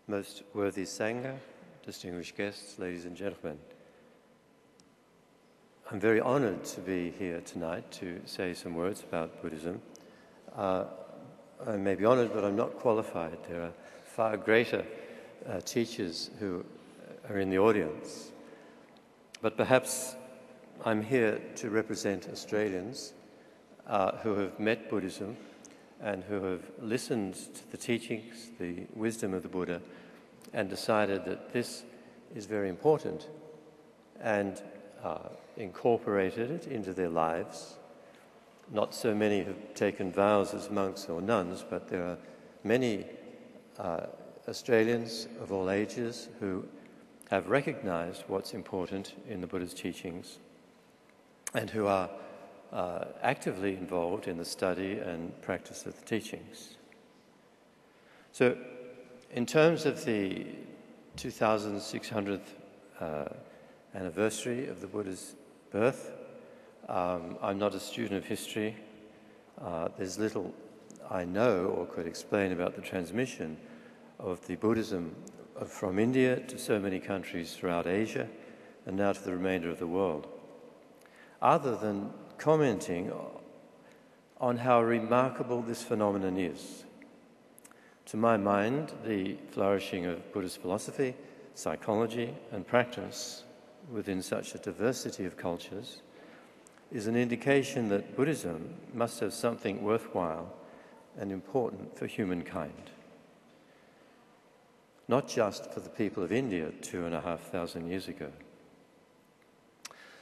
Most worthy Sangha, distinguished guests, ladies and gentlemen. I'm very honored to be here tonight to say some words about Buddhism. I may be honored, but I'm not qualified. There are far greater teachers who are in the audience. But perhaps I'm here to represent Australians who have met Buddhism and who have listened to the teachings, the wisdom of the Buddha, and decided that this is very important and incorporated it into their lives. Not so many have taken vows as monks or nuns, but there are many Australians of all ages who have recognized what's important in the Buddha's teachings and who are actively involved in the study and practice of the teachings. So, in terms of the 2600th anniversary of the Buddha's birth, I'm not a student of history. There's little I know or could explain about the transmission of the Buddhism from India to so many countries throughout Asia and now to the remainder of the world, other than commenting on how remarkable this phenomenon is. To my mind, the flourishing of Buddhist philosophy, psychology, and practice within such a diversity of cultures is an indication that Buddhism must have something worthwhile and important for humankind. Not just for the people of India 2,500 years ago.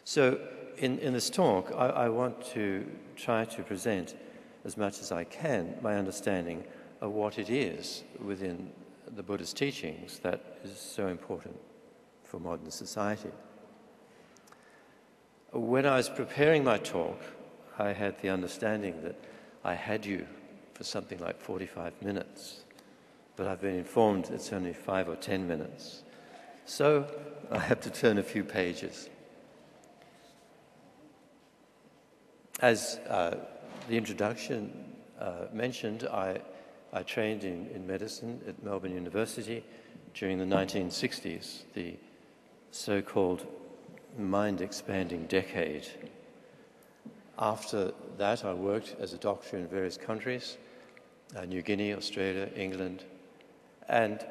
So, in this talk, I want to try to present as much as I can my understanding of what it is within the Buddha's teachings that is so important for modern society. When I was preparing my talk, I had the understanding that I had you for something like 45 minutes, but I've been informed it's only 5 or 10 minutes. So I have to turn a few pages. As the introduction mentioned, I trained in medicine at Melbourne University during the 1960s, the so-called mind-expanding decade. After that, I worked as a doctor in various countries, New Guinea, Australia, England, and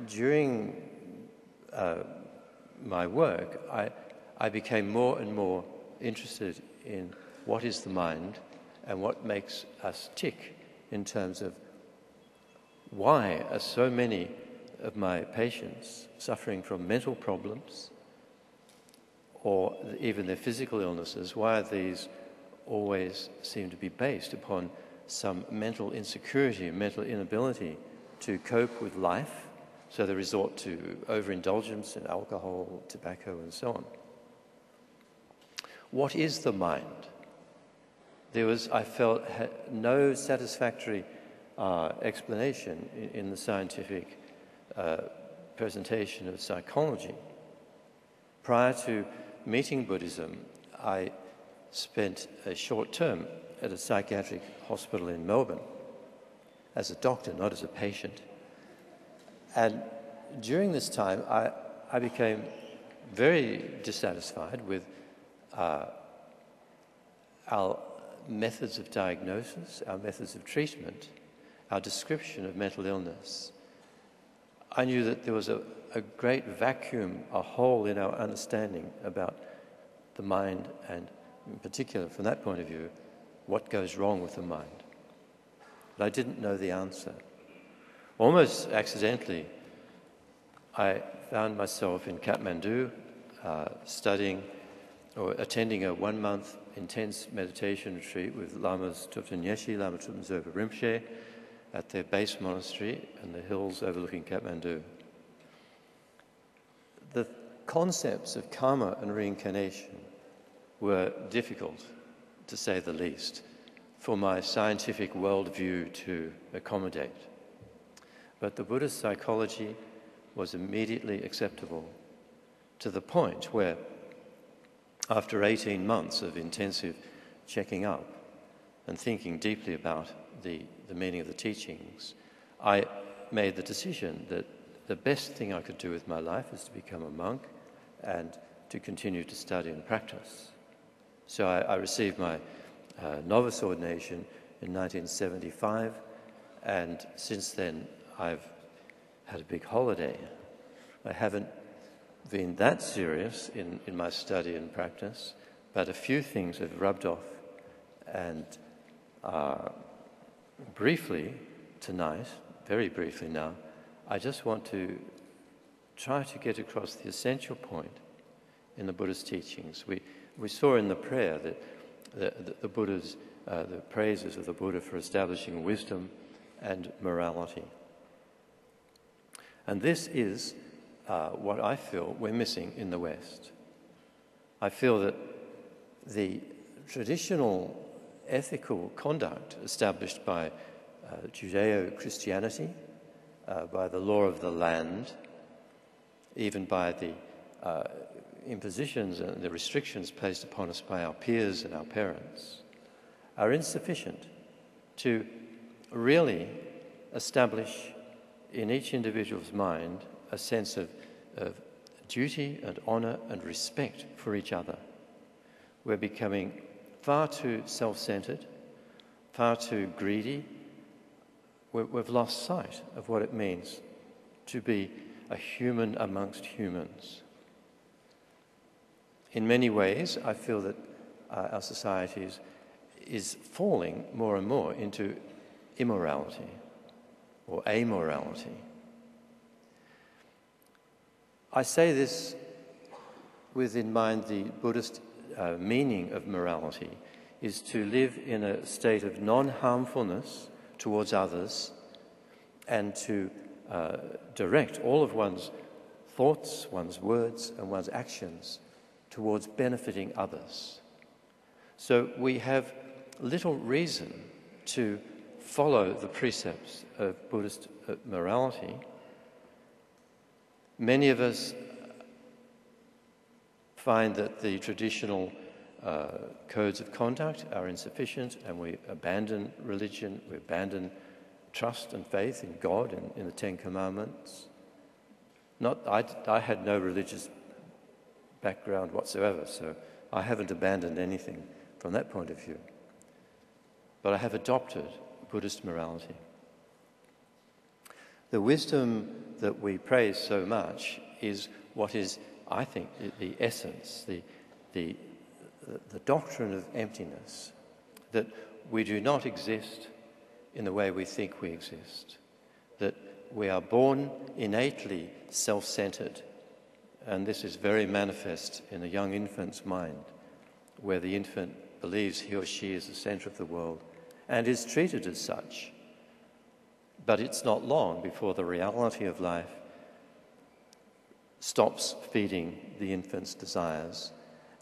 during my work, I became more and more interested in what is the mind and what makes us tick in terms of why are so many of my patients suffering from mental problems or even their physical illnesses, why these always seem to be based upon some mental insecurity, mental inability to cope with life, so they resort to overindulgence in alcohol, tobacco, and so on. What is the mind? There was, I felt, no satisfactory explanation in the scientific presentation of psychology. Prior to meeting Buddhism, I spent a short term at a psychiatric hospital in Melbourne as a doctor, not as a patient. And during this time, I became very dissatisfied with our methods of diagnosis, our methods of treatment, our description of mental illness. I knew that there was a great vacuum, a hole in our understanding about the mind, and in particular, from that point of view, what goes wrong with the mind. But I didn't know the answer. Almost accidentally, I found myself in Kathmandu studying or attending a 1-month intense meditation retreat with Lamas Thubten Yeshe, Lama Thubten Zopa Rinpoche at their base monastery in the hills overlooking Kathmandu. The concepts of karma and reincarnation were difficult, to say the least, for my scientific worldview to accommodate. But the Buddhist psychology was immediately acceptable, to the point where, after 18 months of intensive checking up and thinking deeply about the meaning of the teachings, I made the decision that the best thing I could do with my life is to become a monk and to continue to study and practice. So I received my novice ordination in 1975, and since then I've had a big holiday. I haven't been that serious in my study and practice, but a few things have rubbed off. And briefly tonight, very briefly now, I just want to try to get across the essential point in the Buddha's teachings. We saw in the prayer that the Buddha's the praises of the Buddha for establishing wisdom and morality. And this is what I feel we're missing in the West. I feel that the traditional ethical conduct established by Judeo-Christianity, by the law of the land, even by the impositions and the restrictions placed upon us by our peers and our parents, are insufficient to really establish in each individual's mind a sense of duty and honour and respect for each other. We're becoming far too self-centred, far too greedy. We've lost sight of what it means to be a human amongst humans. In many ways, I feel that our society is falling more and more into immorality or amorality. I say this with in mind the Buddhist meaning of morality is to live in a state of non-harmfulness towards others and to direct all of one's thoughts, one's words and one's actions towards benefiting others. So we have little reason to follow the precepts of Buddhist morality. Many of us find that the traditional codes of conduct are insufficient, and we abandon religion, we abandon trust and faith in God and in the Ten Commandments. I had no religious background whatsoever, so I haven't abandoned anything from that point of view. But I have adopted Buddhist morality. The wisdom that we praise so much is what is, I think, the essence, the doctrine of emptiness, that we do not exist in the way we think we exist, that we are born innately self-centred, and this is very manifest in a young infant's mind, where the infant believes he or she is the centre of the world and is treated as such. But it's not long before the reality of life stops feeding the infant's desires,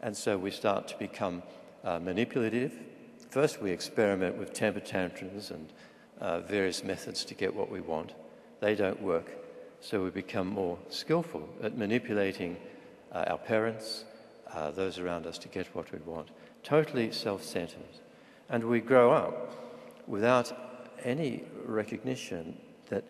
and so we start to become manipulative. First we experiment with temper tantrums and various methods to get what we want. They don't work, so we become more skillful at manipulating our parents, those around us, to get what we want. Totally self-centred. And we grow up without any recognition that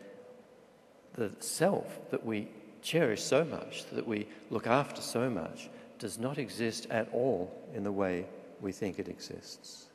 the self that we cherish so much, that we look after so much, does not exist at all in the way we think it exists.